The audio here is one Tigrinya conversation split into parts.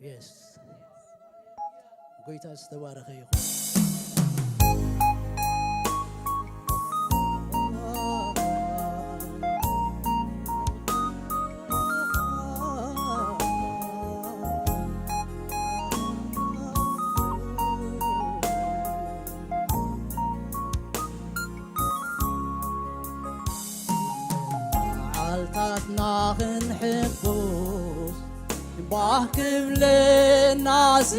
Yes. ጎይታ ዝተባረኸ ይሁን። ዓልታትና ክንሕቡስ ባክብ ለናሲ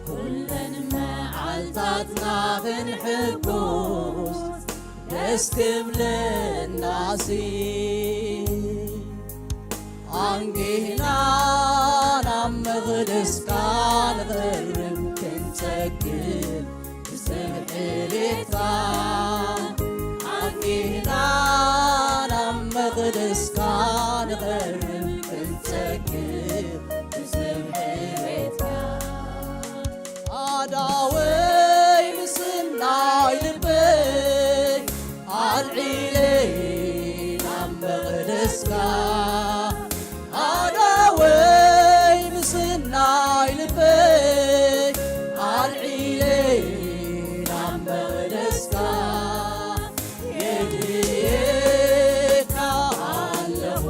ኩለን መዓልታትና ክንሕቡስ ደስ ክብለናሲ አንጊና ናብ መቕደስካ ንቐርብ ክንሰግድ ብስምዒልካ አንጊና ናብ መቕደስካ ንቐርብ አዳወይ ምስናይ ልበይ አልዒለይ ናብ መቕደስካ አዳወይ ምስናይ ልበይ አልዒለይ ናብ መቕደስካ የድየካ ኣለኹ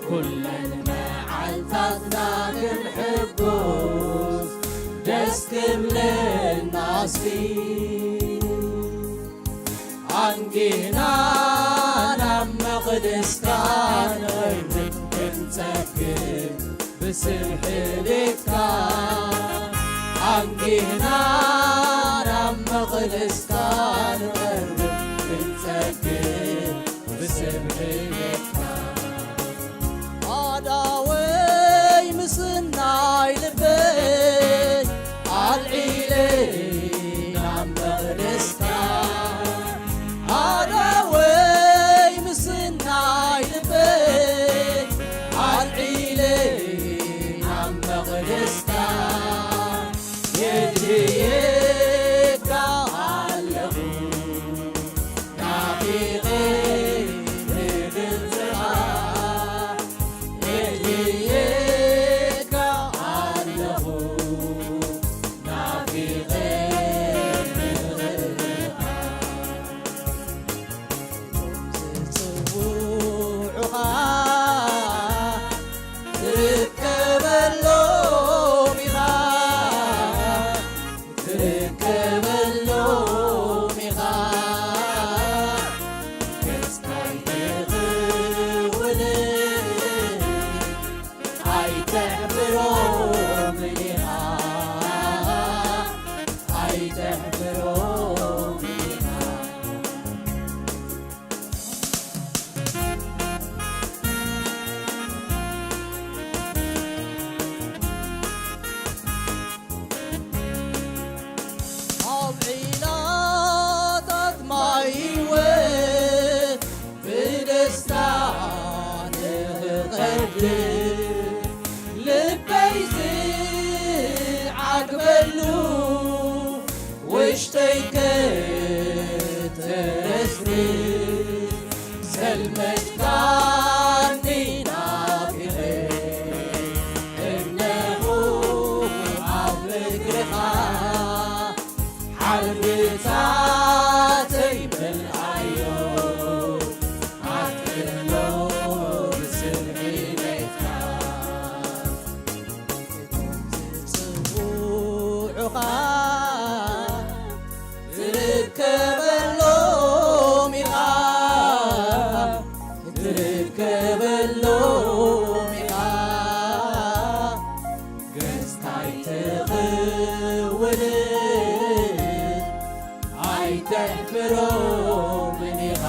ኩለን መዓልታትና ክንሕቡስ ደስ ክብለና እስቲ አንጊና ናብ መቕደስካ ንቐርብ ክንጸግብ ብስምሕልካ አንጊና ናብ መቕደስካ ንቐርብ ክንጸግብ ብስምሕልካ ኣዳወይ ምስናይ ልበይ ኣልዒለ ናብ መቕደስካ ኣዳወይ ምስናይ ልበይ ኣልዒለ ናብ መቕደስካ የድህየካ ኣለኹ ናፊቐ ንግልጽኻ የድህየካ ኣለኹ ናፊቐ ንግልጽኻ ዝጽውዑኻ ትርከበሎም ኢኻ ትርከበሎም ኢኻ ገጽካ ይትኽውል ኣይተሕብሮምን ኢኻ ኣይተሕብሮምን ኢኻ ኣብ ዒላታት ማይ ሕይወት ብደስታ ንኽቐድስ ልበይ ዝዓግበሉ ውሽጠይ ከተረስርስ ዘልመድካኒ ናፊቐ እነሆ ኣብ እግርኻ ሓልብታተይ መልኣዮ ኣትክሎ ብስምዒለትካ ዝጽውዑኻ ትርከበሎም ኢኻ ትርከበሎም ኢኻ ገጽካ ይትኽውል ኣይተሕፍሮምን ኢኻ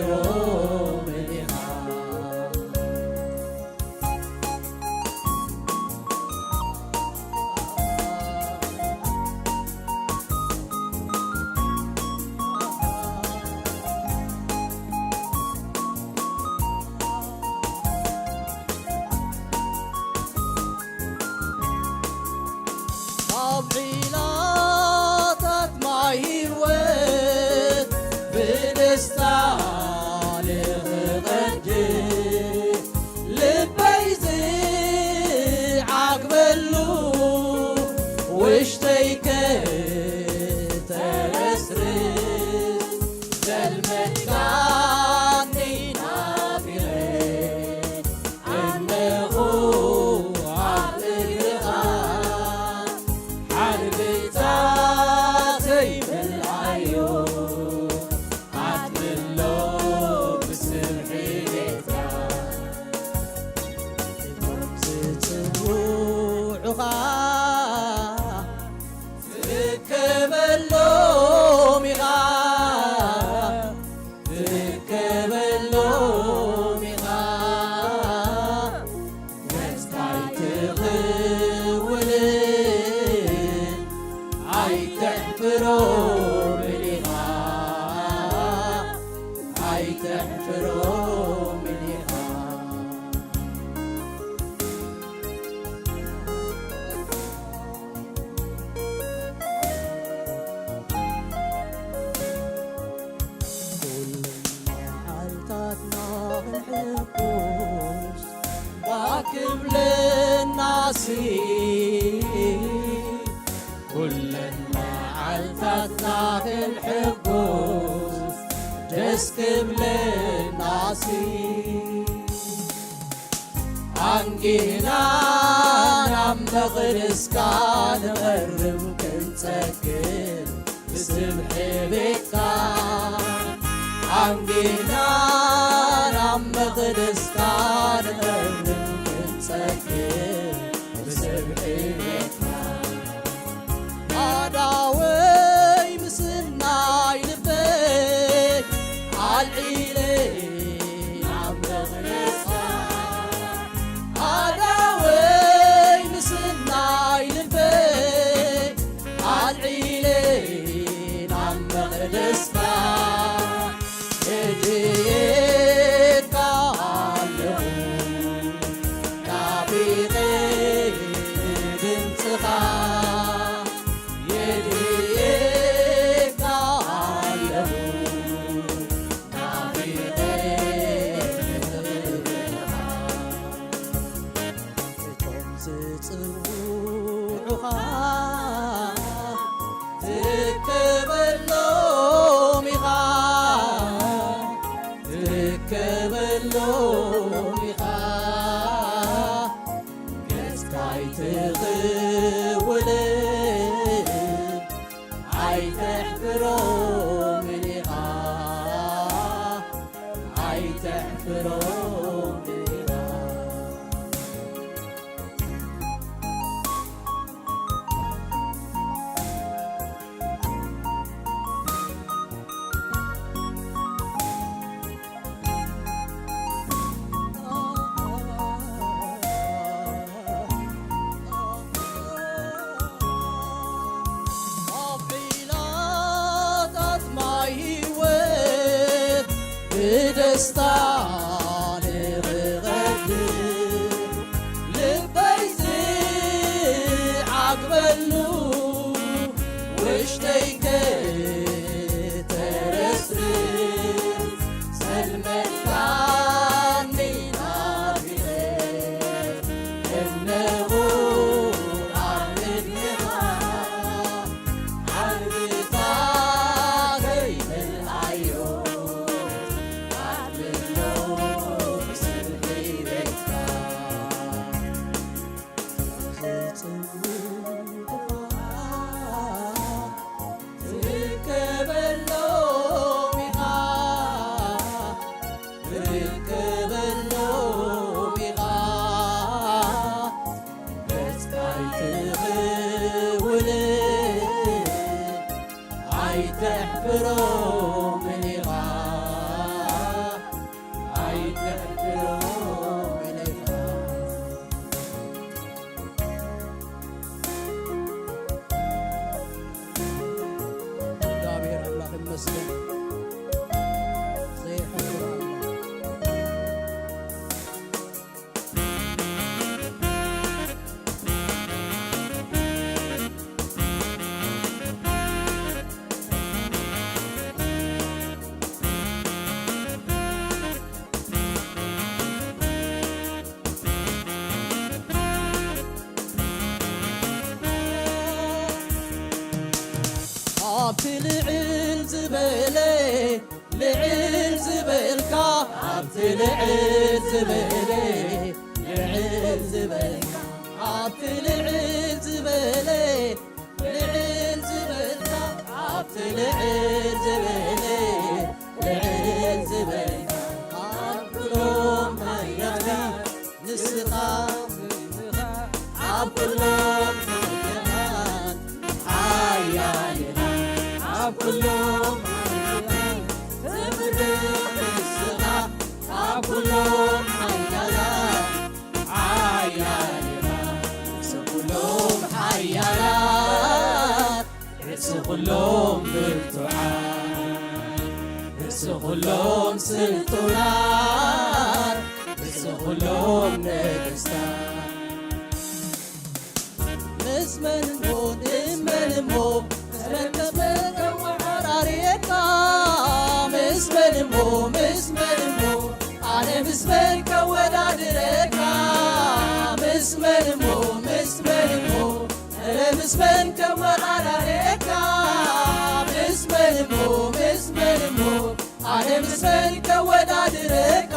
ኣይተሕፍሮምን ኢኻ ኣብ ዒላታት ማይ ሕይወት ብደስታ ንኽቐድስ ልበይ ዝዓግበሉ ውሽጠይ ከተረስርስ ዘልመድካኒ ናፊቐ እነሆ ኣብ እግርኻ ሓልብታተይ መልኣዮ ኣትክሎ ብስምዒለትካ ዝጽውዑኻ ትርከበሎም ኢኻ ትርከበሎም ኢኻ ገጽካ ይትኽውል ኣይተሕፍሮምን ኢኻ ኣይተሕፍሮምን ኢኻ ኩሎም መዓልታትና ክንሕጎስ ባክብለናሲ ኩለን መዓልታትና ክንሕጎስ ደስ ክብለናሲ አንጊና ናብ መቕደስካ ንቐርብ ክንጸግብ بسبح بيتكا عنقنا نعم مقدسكا نغنم نسكر بسبح بيتكا عداوي مسنا يلبك عالعيلي نعم مقدسكا عداوي مسنا يلبك عالعيلي نعم مقدسكا يجيكا علو كابيغي بنتخا يجيكا علو كابيغي بنتخا تمزጽውዑኻ ትከበሎም ኢኻ ትከበሎም ኢኻ ገጽካይ ትኽውልን ኣይተሕፍሮም ኢኻ ኣይተሕፍሮም ኢኻ ደስታ ንኽቐድር ልበይ ዝዓግበሉ ውሽጠይ ከተረስርስ ሰልመትካኒ ናቢለ እነሆ ኣብ እድሜኻ ዓርብታ ከይምልኣዮ ኣይተሕፍሮም ኢኻ ኣይተሕፍሮም ኢኻ እግዚአብሔር አምላክ ይመስገን ዘይሕፍር ኣብቲ ልዕል ዝበለ ልዕል ዝበልካ ኣብቲ ልዕል ዝበለ ልዕል ዝበልካ ኣብቲ ልዕል ዝበለ ልዕል ዝበልካ ኣብቲ ልዕል ዝበለ ልዕል ዝበልካ ኣብ ኩሎም ሃያልካ ንስኻ ኣብ ኩሎም ሃያላን ሓያልና ኣብ ኩሎም ሃያላን ትምርቕ ንስኻ ኣብ ኩሎም ሃያላን ሓያልና ንስ ኩሎም ሓያላት ንስ ኩሎም ብርቱዓን ንስ ኩሎም ስልጡናት ንስ ኩሎም ነገሥታት ምስመንሞ ንመንሞ መስመን ወዓራርየካ ምስመንሞ ኣነ ምስመን ከወዳድረካ ምስመንሞ ኣነ ምስመን ከወዓራርየካ ምስመንሞ ኣነ ምስመን ከወዳድረካ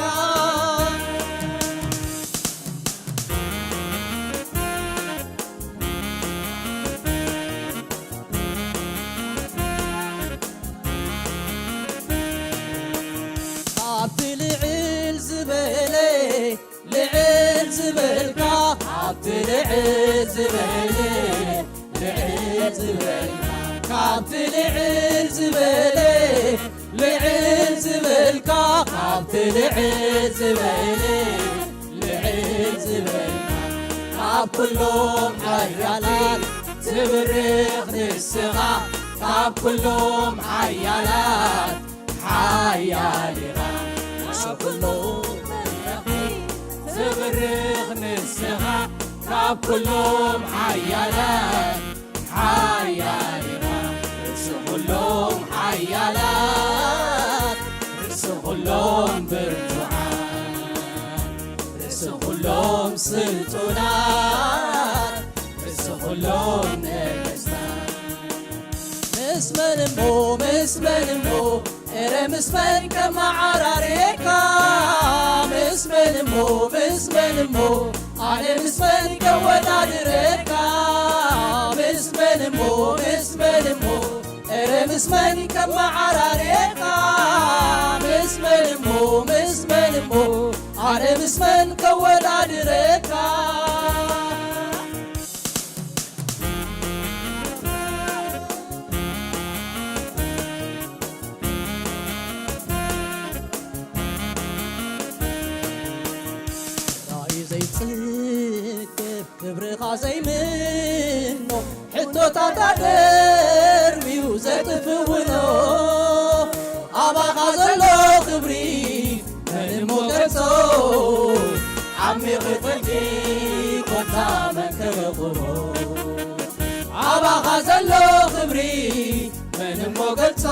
ልዕል ዝበለ ልዕል ዝበልካ ካብቲ ልዕል ዝበለ ልዕል ዝበልካ ካብቲ ልዕል ዝበለ ልዕል ዝበልካ ካብ ኩሎም ሓያላት ትብርኽ ንስኻ ካብ ኩሎም ሓያላት ሓያል ኢኻ ካብ ኩሎም ትብርኽ ንስኻ ካብ ኩሎም ሓያላት ሓያል ኢኻ ርእሲ ኩሎም ሓያላት ርእሲ ኩሎም ብርቱዓን ርእሲ ኩሎም ስልጡናት ርእሲ ኩሎም ነገሥታት ምስመን እሞ እረ ምስመን ከመዓራሬካ ምስመን እሞ ኣነ ምስመን ከወዳድረካ ምስመን እሞ እረ ምስመን ከመዓራሬካ ምስመን እሞ ኣነ ምስመን ከወዳድረካ ክብርኻ ዘይምኖ ሕቶታት ኣደርቢው ዘጥፍውኖ ኣባኻ ዘሎ ክብሪ መንሞ ገጾ ዓሚቕ ጥልቂ ኮታ መንከረቕቦ ኣባኻ ዘሎ ክብሪ መንሞ ገጾ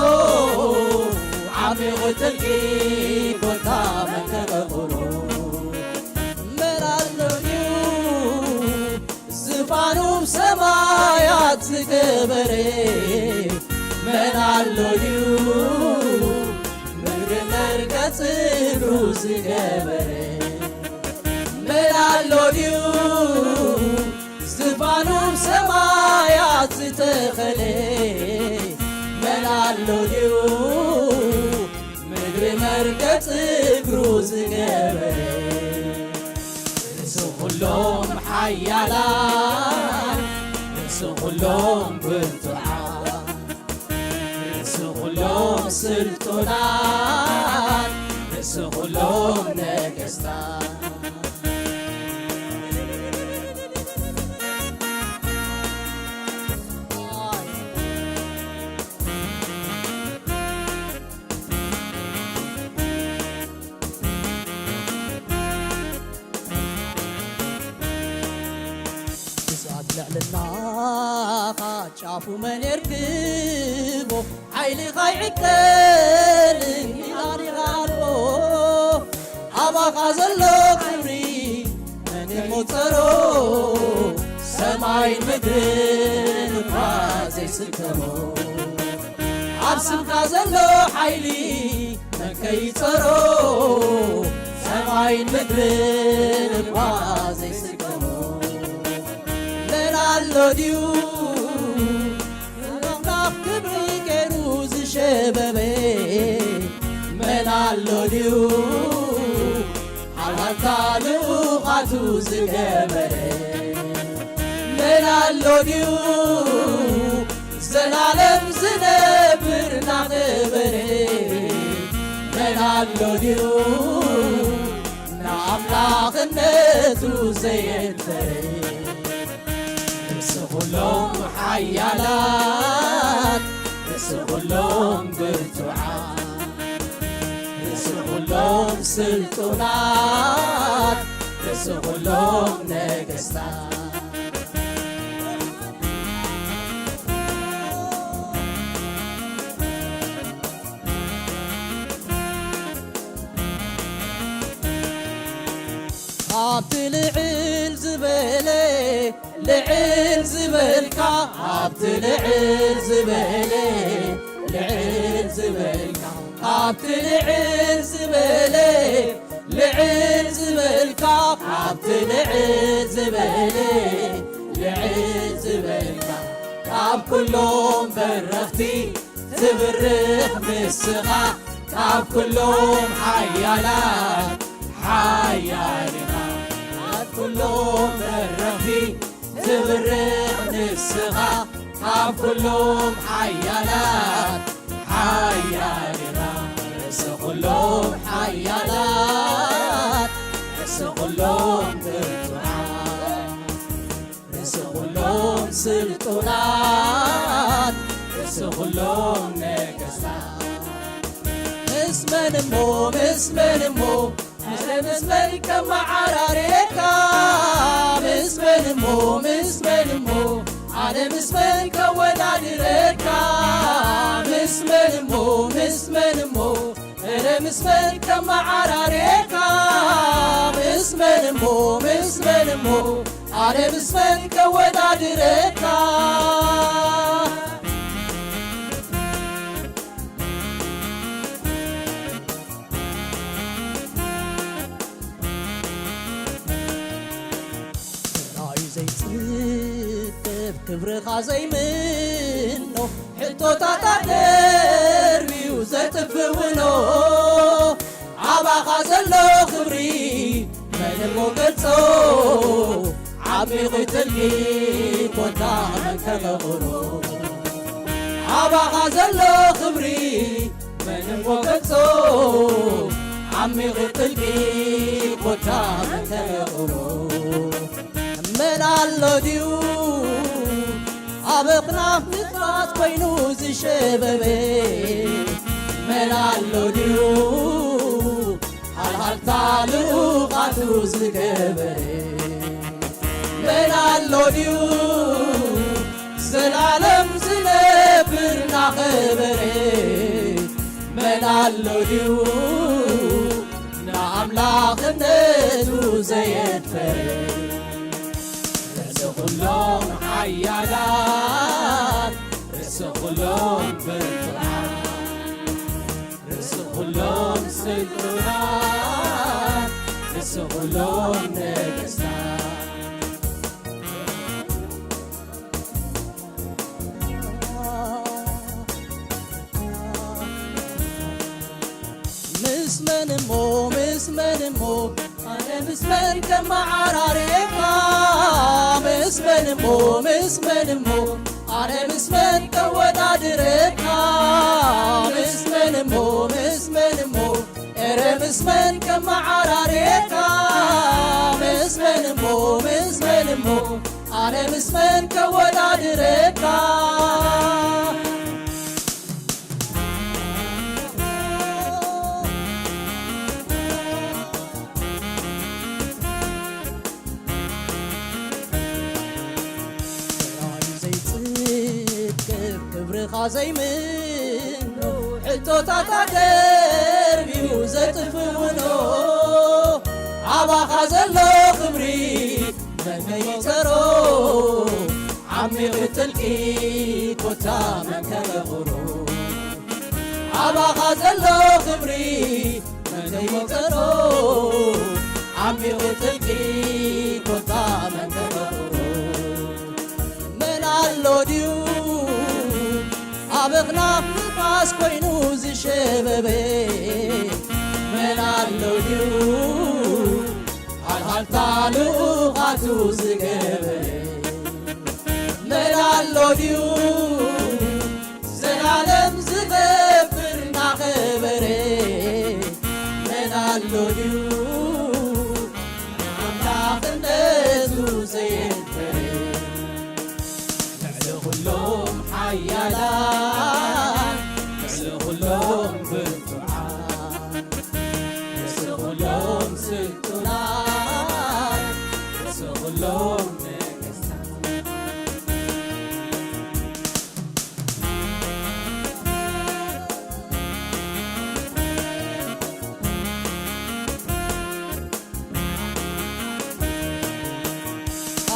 ዓሚቕ ጥልቂ ኮታ መንከረቕቦ ዙፋኑ ሰማያት ዝገበረ መን ኣሎ ድዩ ምድሪ መርገጽ እግሩ ዝገበረ መን ኣሎ ድዩ ዙፋኑ ሰማያት ዝተኸለ መን ኣሎ ድዩ ምድሪ መርገጽ እግሩ ዝገበረ ኩሎም ሓያላን ርእሲ ኩሎም ብርቱዓን ርእሲ ኩሎም ስልጡናን ርእሲ ኩሎም ነገሥታት ልዕልናኻ ጫፉ መን የርክቦ ሓይልኻ ይዕቀልን ኢላኒኻ ኣልቦ ኣባኻ ዘሎ ክብሪ መን የሞፀሮ ሰማይን ምድርን እኳ ዘይስከሞ ኣብ ስምካ ዘሎ ሓይሊ መን ከይፀሮ ሰማይን ምድርን እኳ ዘይስከሞ ኣሎ ድዩ ኣምላኽ ክብሪ ገይሩ ዝሸበበ መን ኣሎ ድዩ ሓልሃልታ ልኡኻቱ ዝገበረ መን ኣሎ ድዩ ዘላለም ዝነብር ናኽበረ መን ኣሎ ድዩ ንኣምላኽነቱ ዘየንፈረ ርእሲ ኩሎም ሓያላት ርእሲ ኩሎም ብርቱዓን ርእሲ ኩሎም ስልጡናት ርእሲ ኩሎም ነገሥታት ካብቲ ልዕል ዝበለ ልዕል ዝበልካ ካብቲ ልዕል ዝበለ ልዕል ዝበልካ ካብቲ ልዕል ዝበለ ልዕል ዝበልካ ካብቲ ልዕል ዝበለ ልዕል ዝበልካ ካብ ኩሎም በረኽቲ ትብርኽ ንስኻ ካብ ኩሎም ሓያላት ሓያል ኢኻ ካብ ኩሎም በረኽቲ ትብርቕ ንስኻ ካብ ኩሎም ሓያላት ሓያል ኢኻ ርእሲ ኩሎም ሓያላት ርእሲ ኩሎም ብርቱዓት ርእሲ ኩሎም ስልጡናት ርእሲ ኩሎም ነገሥታት ምስመን እሞ ምስመን ከመዓራርየካ ምስመን እሞ ኣነ ምስመን ከወዳድረካ ምስመን እሞ እረ ምስመን ከመዓራርየካ ምስመን እሞ ኣነ ምስመን ከወዳድረካ ዘይጽቅብ ክብርኻ ዘይምኖ ሕቶታት ደርቢው ዘጥፍውኖ ዓባኻ ዘሎ ክብሪ መን ገልጾ ዓሚቕ ጥልቂ ኮታ መን ከመቕሮ ዓባኻ ዘሎ ክብሪ መን ገልጾ ዓሚቕ ጥልቂ ኮታ መን ከመቕሮ መን ኣሎ ድዩ ኣብ ኣኽናፍ ምጥማት ኮይኑ ዝሸበበ መን ኣሎ ድዩ ሃልሃልታ ልኡቓቱ ዝገበረ መን ኣሎ ድዩ ዘለዓለም ዝነብር ናኸበረ መን ኣሎ ድዩ ንኣምላኽነቱ ዘየድፈረ ርእሲ ኩሎም ሓያላት ርእሲ ኩሎም ብርቱዓት ርእሲ ኩሎም ስልጡናት ርእሲ ኩሎም ነገሥታት ምስመን እሞ ኣነ ምስመን ከመዓራርየካ ምስመን እሞ ኣነ ምስመን ከወዳድረካ ምስመን እሞ እረ ምስመን ከመዓራርየካ ምስመን እሞ ኣነ ምስመን ከወዳድረካ ክብርኻ ዘይምኖ ሕቶታት ደርቢው ዘጥፍውኖ ዓባኻ ዘሎ ክብሪ መን ከይፀሮ ዓሚቕ ጥልቂ ኮታ መን ከመቕሮ ዓባኻ ዘሎ ክብሪ መን ከይፀሮ ዓሚቕ ጥልቂ ኮታ መን ከመቕሮ መን ኣሎ ድዩ ኣብ ኣኽናፍ ንፋስ ኮይኑ ዝሸበበ መን ኣሎ ድዩ ሃልሃልታ ልኡቓቱ ዝገበረ መን ኣሎ ድዩ ዘለዓለም ዝነብር ናኸበረ መን ኣሎ ድዩ ንኣምላኽነቱ ዘየድፈረ ልዕሊ ኩሎም ሓያላት ርእሲ ኩሎም ብርቱዓት ርእሲ ኩሎም ስልጡናት ርእሲ ኩሎም ነገሥታት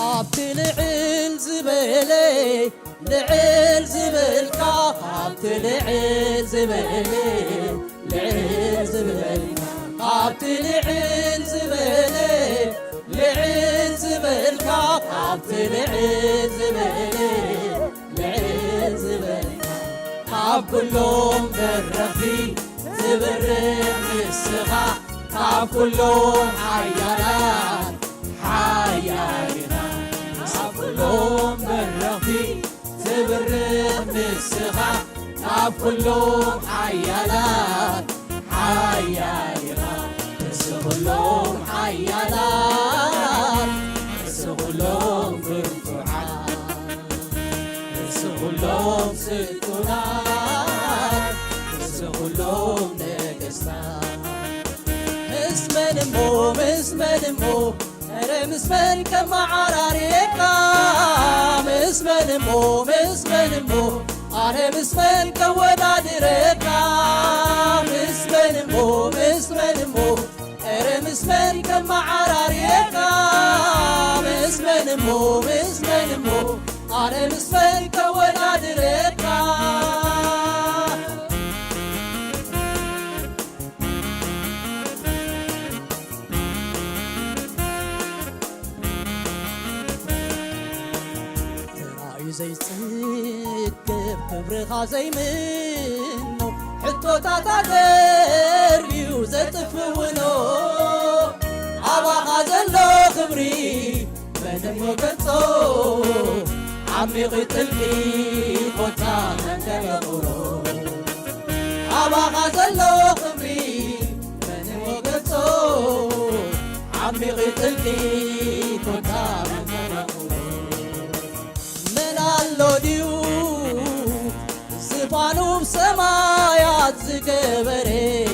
ኣብቲ ልዕል ዝበለ ልዕል ዝብልካ ኣብቲ ልዕል ዝበለ ልዕል ዝብልካ ኣብቲ ልዕል ዝበለ ልዕል ዝብልካ ኣብቲ ልዕል ዝበለ ልዕል ዝብልካ ካብ ኩሎም በረኽቲ ዝብርቕ ንስኻ ካብ ኩሎም ሓያላት ሓያል ኢኻ ካብ ኩሎም كلهم برخي تبرم نسخة ناب كلهم حيالات حيالات بس كلهم حيالات بس كلهم فرتوحات بس كلهم ستونات بس كلهم نقصات مسمن مو مسمن كما عراريكا مسمن مو أنا مسمن كودادريكا مسمن مو أنا مسمن كما عراريكا مسمن مو أنا مسمن كودادريكا زي صدق كبرها زي منه حطوتا تدربي وزتفونو عبا غازلو خبري بدمو كنتو عميقي تلقي قوتا ننكبرو عبا غازلو خبري بدمو كنتو عميقي تلقي قوتا ننكبرو لوديو زبانو بسمايات زقبري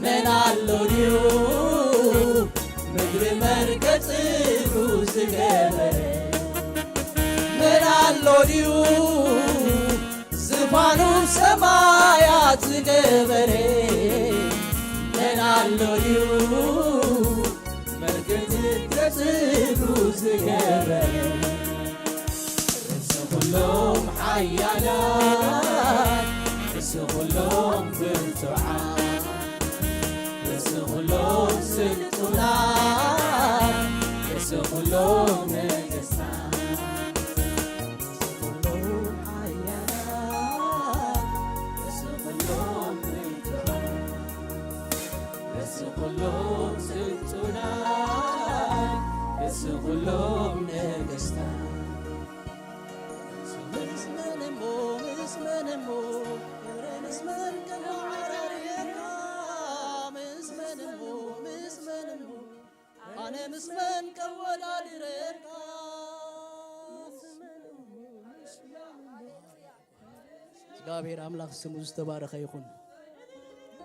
من اللوديو مدر مركز زقبري من اللوديو زبانو بسمايات زقبري من اللوديو مركز زقبري كلهم حيالات بس كلهم برتوحات بس كلهم ستونات بس كلهم نقصات كلهم حيالات بس كلهم برتوحات بس كلهم ستونات بس كلهم نقصات أنا مسمن كولا لريكا እግዚአብሔር አምላክ ስሙ ዝተባረከ ይኹን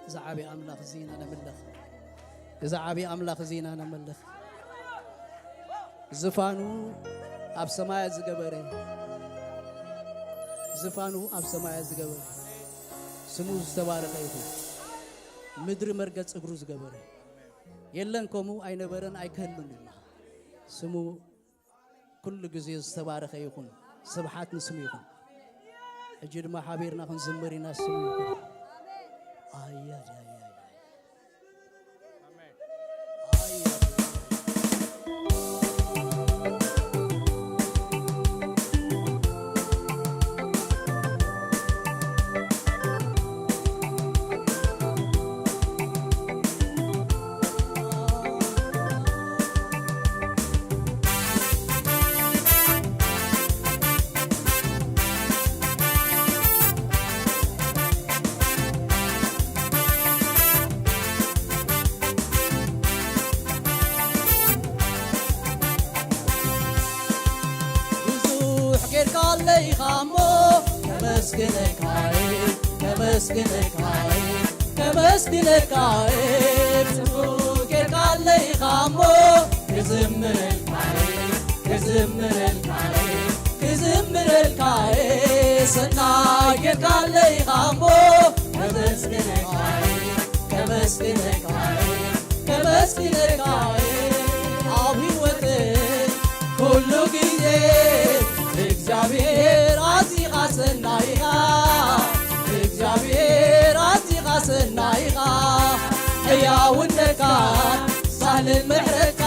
እግዚአብሔር አምላክ ዚና ነመለኽ እግዚአብሔር አምላክ ዚና ነመለኽ ዝፋኑ ኣብ ሰማይ ዝገበረ ዝፋኑ ኣብ ሰማይ ዝገበረ ስሙ ዝተባረከ ይኹን ምድሪ መርገጽ እግሩ ዝገበረ የለን ኮሙ አይነበረን አይከሉን ስሙ ኩሉ ጊዜ ዝተባረከ ይኹን ስብሐት ንስሙ ይኹን እጅ ድማ ሓቢርና ክንዝምር ኢና ስሙ ይኹን አያ كمسكنك عيب تفوكك علي خامو كزمر الكعيب كزمر الكعيب سنايك علي خامو كمسكنك عيب عبي وطن كل جديد እግዚአብሔር አዚኻ ሰናይኻ እግዚአብሔር አዚኻ ሰናይኻ ሕያውነትካ ሳህልን ምሕረትካ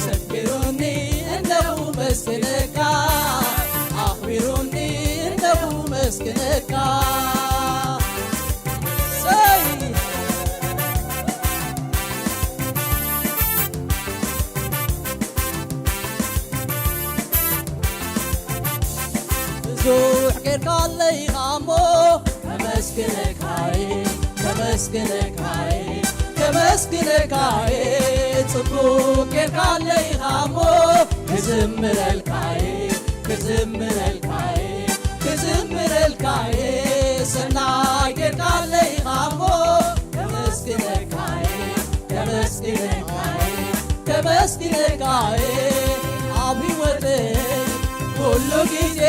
ሰኪሩኒ እንደሁ መስክነካ ኣኽቢሩኒ እንደሁ መስክነካ ካለይኻሞ ከመስግነካይ ከመስግነካይ ከመስግነካይ ጽቡቅ ጌርካለይኻሞ ክዝምረልካይ ክዝምረልካይ ክዝምረልካይ ሰናይ ጌርካለይኻሞ ከመስግነካይ ከመስግነካይ ከመስግነካይ ኣብ ሕይወተይ ኩሉ ጊዜ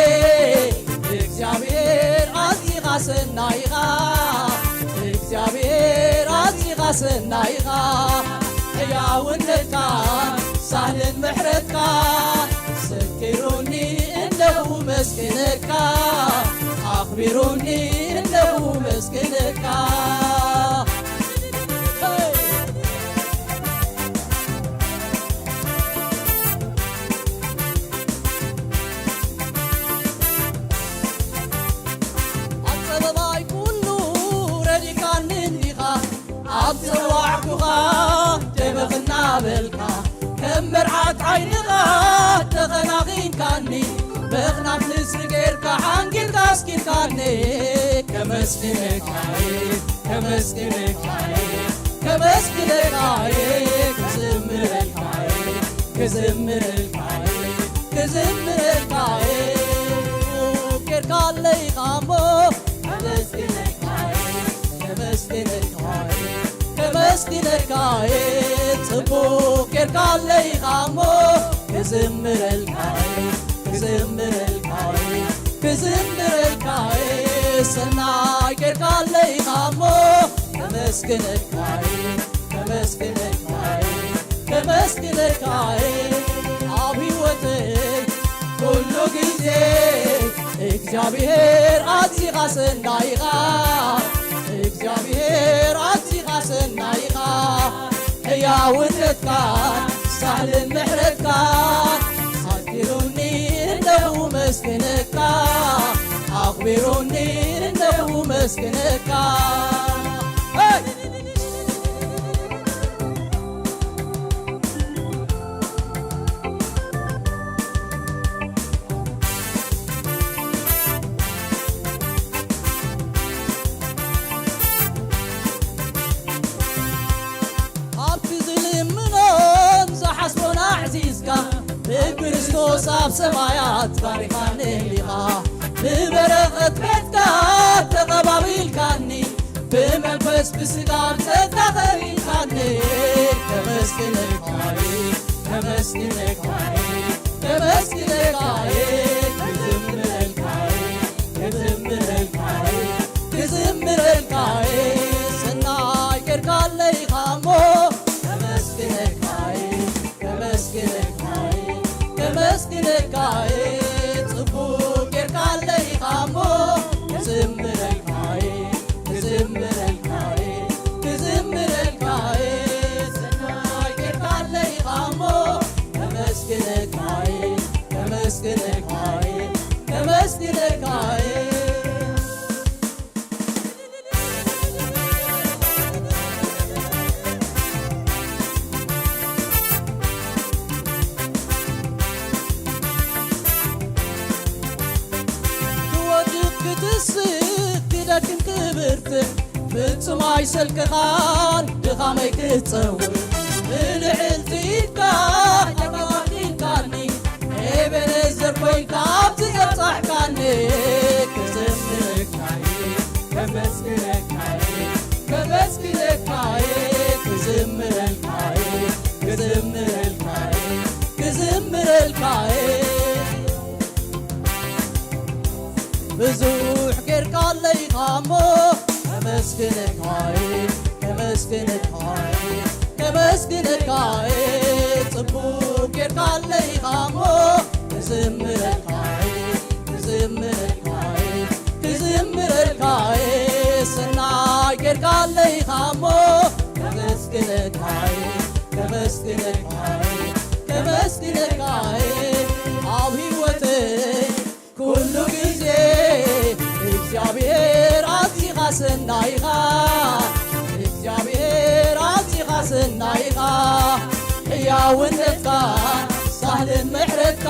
እግዚአብሔር ኣዝኻ ሰናይኻ እግዚአብሔር ኣዝኻ ሰናይኻ ሕያውነትካ ሳህልን ምሕረትካ ሰኪሩኒ እንደሁ መስግነካ ኣኽቢሩኒ እንደሁ መስግነካ بلكا كم مرعات عينغا تغناغين كاني بغناف نسرقيركا حانجل داسكين كاني كمسكنك عايك كمسكنك عايك كمسكنك عايك كزمرك عايك كزمرك عايك كزمرك عايك وكيركا اللي غامو كمسكنك عايك كمسكنك عايك كمسكنكاي صبوك ጌርካለይኻሞ ክዝምረልካይ ክዝምረልካይ ክዝምረልካይ ሰናይ ጌርካለይኻሞ ከመስግነካይ ከመስግነካይ ከመስግነካይ ኣብ ሕይወተይ ኩሉ ጊዜ እግዚአብሔር ኣዝኻ ሰናይኻ እግዚአብሔር ኣዝኻ ሰናይኻ ሕያውነትካ ሳህልን ምሕረትካ ሰኪሩኒ እንደሁ መስግነካ ኣኽቢሩኒ እንደሁ መስግነካ بكريستوس ኣብ ሰማያት ባሪኻኒ ኢኻ ብበረኸት ቤትካ ተቐባቢልካኒ ብመንፈስ ብስጋ ተታኸቢልካኒ ከመስግነካይ ከመስግነካይ ከመስግነካይ ክዝምረልካይ ክዝምረልካይ ክዝምረልካይ ሰናይ ጌርካለይኻሞ ከመስግነካይ ከመስግነካይ ከመስግነካይ ጽቡቅ ጌርካለይኻሞ ክዝምረልካይ ክዝምረልካይ ክዝምረልካይ ሰናይ ጌርካለይኻሞ ከመስግነካይ ከመስግነካይ ከመስግነካይ كدكن كبرت بتسمعي سلكخان دخامي كتصور بلعلتيكا يقواكين كاني ابنزر كويكا بتقطع كاني كزمركاي كمسكركاي كمسكركاي كزمركاي كزمركاي كزمركاي بزوح ጌርካለይኻሞ ከመስግነካይ ከመስግነካይ ከመስግነካይ ጽቡቅ ጌርካለይኻሞ ክዝምረልካይ ክዝምረልካይ ክዝምረልካይ ሰናይ ጌርካለይኻሞ ከመስግነካይ ከመስግነካይ ከመስግነካይ ኣብ ሕይወተይ ኩሉ ጊዜ እግዚአብሔር ኣዝኻ ሰናይኻ እግዚአብሔር ኣዝኻ ሰናይኻ ሕያውነትካ ሳህልን ምሕረትካ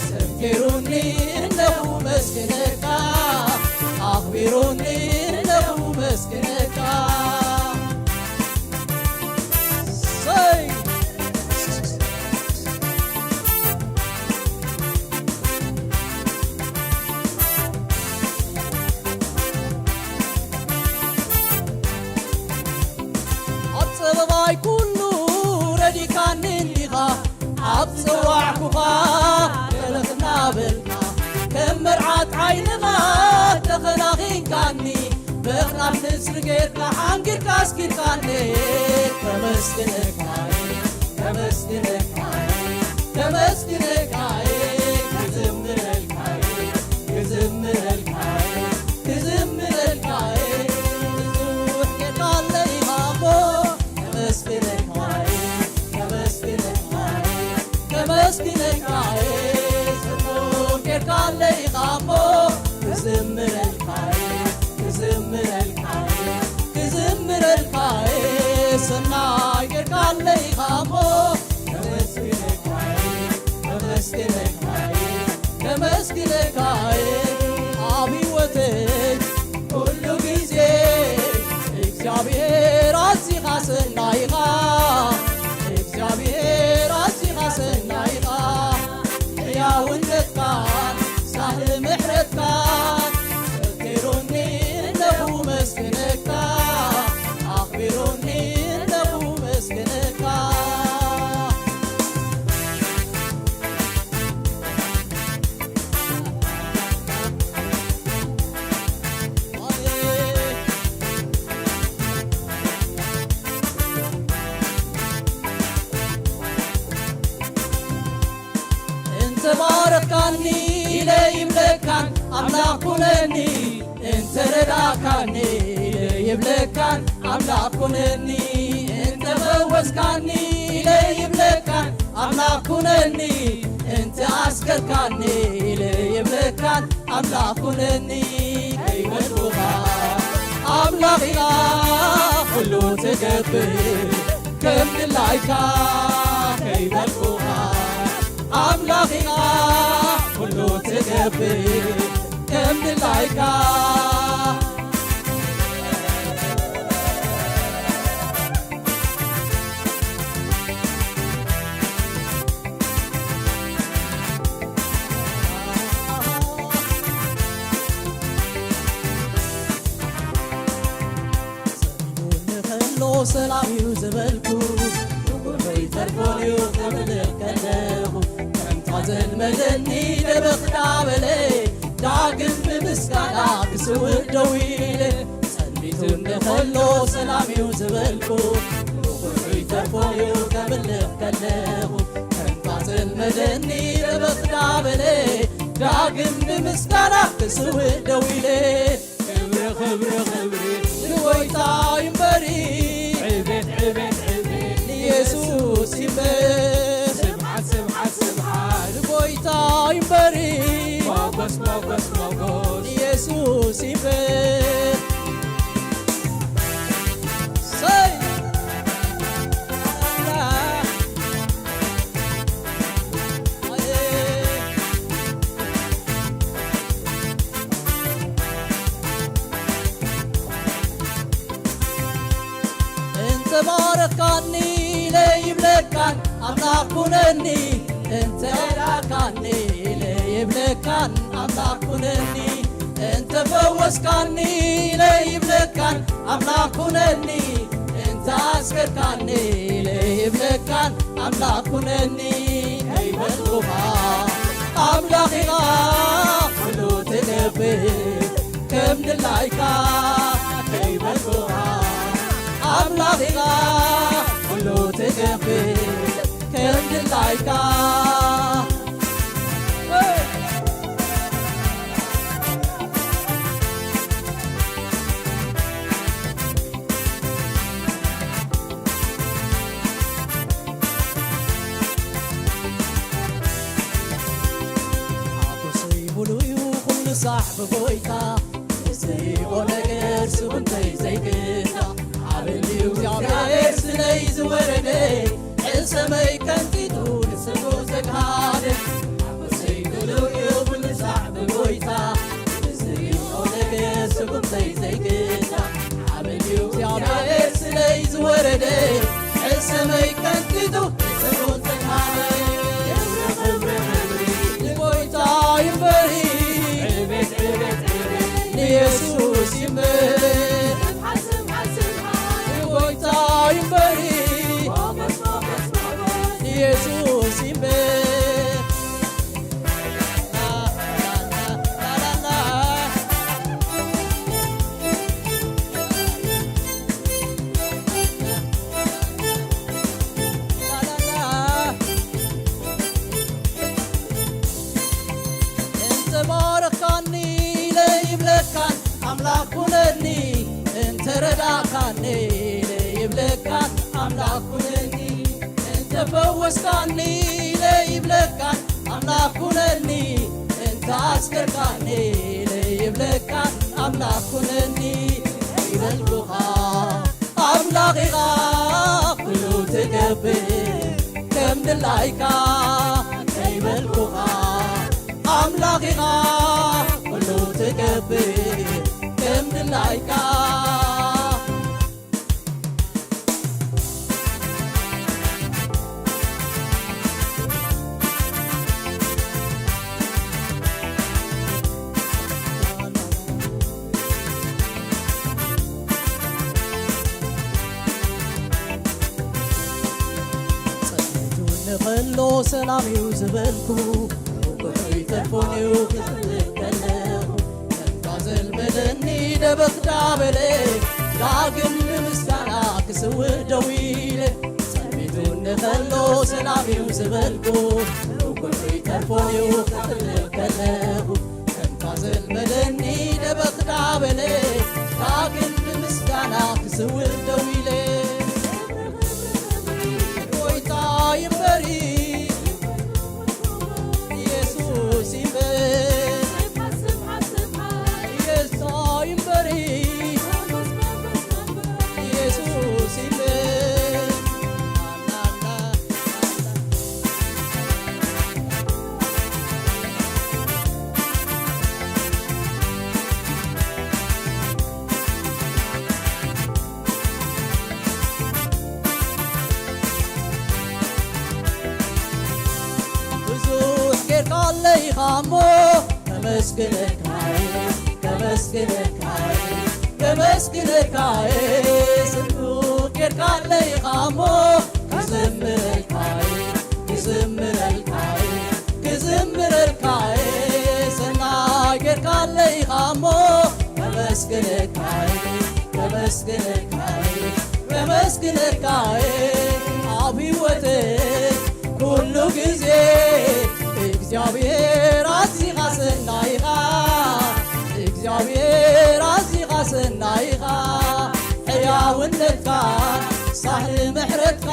ሰኪሩኒ እንደሁ መስግነካ ናብ ንስሪ ጌርካ ሓንጊርካ ኣስኪርካኒ ከመስግነካ ከመስግነካ ከመስግነካ ክዝምረልካ ክዝምረልካ ክዝምረልካ ብዙሕ ጌርካለይ ሃሞ ከመስግነካ ከመስግነካ ከመስግነካ ጽቡቕ ጌርካለይ ሃሞ ክዝምረልካ ክዝምረልካ ክዝምረልካ ሰናይ ጌርካለይ ሃሞ ከመስግነካ ከመስግነካ ከመስግነካ ኣብ ሕይወተይ ኩሉ ጊዜ እግዚአብሔር ኣዝኻ ሰናይ ኢኻ እግዚአብሔር ኣዝኻ ሰናይ ኢኻ ሕያውነትካ ሳህሊ ምሕረትካ ዘኪሩኒ እነሆ መስግነካ ኣኽቢሩኒ እነሆ መስግነካ ተባረካኒ ለይብለካን ኣምላኽ ኩነኒ እንተ ረዳእካኒ ለይብለካን ኣምላኽ ኩነኒ እንተ ፈወስካኒ ለይብለካን ኣምላኽ ኩነኒ እንተ ኣስከርካኒ ለይብለካን ኣምላኽ ኩነኒ ከይበልኩኻ ኣምላኽ ኢኻ ኩሉ ትገብር ከም ድላይካ ከይበልኩኻ ኣምላኽ ኢኻ ኩሉ ትገብር ከም ድላይካ ንኸሎ ሰላም እዩ ዝበልኩ ንጉልበይ ተርፎንዩ ክምልኽ ከለኹ ዘልመደኒ ደበኽዳበለ ዳግም ብምስጋና ክስውእ ደው ኢለ ጸኒቱ ንኸሎ ሰላም እዩ ዝበልኩ ንኹሉ ተርፎዩ ከምልኽ ከለኹ ከንታ ዘልመደኒ ደበኽዳበለ ዳግም ብምስጋና ክስውእ ደው ኢለ ክብሪ ክብሪ ክብሪ ንጎይታ ይንበሪ ዕቤት ዕቤት ዕቤት ንኢየሱስ ይንበር ጎይታ ይንበሪ ሞገስ ሞገስ ሞገስ ኢየሱስ ይንበር ሰይ እንተ ባረካኒ ለይብለካን ኣምላኽ ኩነኒ እንተ ረዳእካኒ ለይብለካን ኣምላኽ ኩነኒ እንተ ፈወስካኒ ለይብለካን ኣምላኽ ኩነኒ እንተ ኣስከርካኒ ለይብለካን ኣምላኽ ኩነኒ ከይበልኩኻ ኣምላኽ ኢኻ ኩሉ ትገብር ከም ድላይካ ከይበልኩኻ ኣምላኽ ኢኻ ኩሉ ትገብር ከም ድላይካ ኣጎሰይ ሙሉእ እዩ ኩሉ ሳሕ ብጎይታ ዘይኦ ነገር ስውንተይ ዘይግታ ዓብልዩ እግዚኣብሔር ስለይ ዝወረደ ዕሰመይ ከንቲቱ ንስሙ ዘግሃደ ኣጎሰይ ሙሉእ እዩ ኩሉ ሳሕ ብጎይታ ዘይኦ ነገር ስውንተይ ዘይግታ ዓብልዩ እግዚኣብሔር ስለይ ዝወረደ ዕሰመይ ከንቲቱ ንስሙ ዘግሃደ ንጎይታ ይንበሪ ኢየሱስ ይንበር ንጎይታ ይንበሪ ኢየሱስ ይንበር أملاك كنني انت رداكاني ليبلكان أملاك كنني انت فوستاني ليبلكان أملاك كنني انت أسكركاني ليبلكان أملاك كنني يبلكوها أملاكيها كلو تقبل كم دلايكا يبلكوها أملاكيها كلو تقبل كم دلايكا خلو سلامي وزبلكو وكفي تلفوني وكتلكلو تنفازل مدني دبخ دابلي لكن بمسكانا كسو دويلي سلميتون خلو سلامي وزبلكو وكفي تلفوني وكتلكلو تنفازل مدني دبخ دابلي لكن بمسكانا كسو دويلي علي خامو كمسكنك هاي كمسكنك هاي كمسكنك هاي سنوك علي خامو كزمرك هاي كزمرك هاي كزمرك هاي سناك علي خامو كمسكنك هاي كمسكنك هاي كمسكنك هاي أبي وتك كل جزء እግዚአብሔር አዚኻ ሰናይኻ እግዚአብሔር አዚኻ ሰናይኻ ሕያውነትካ ሳህሊ ምሕረትካ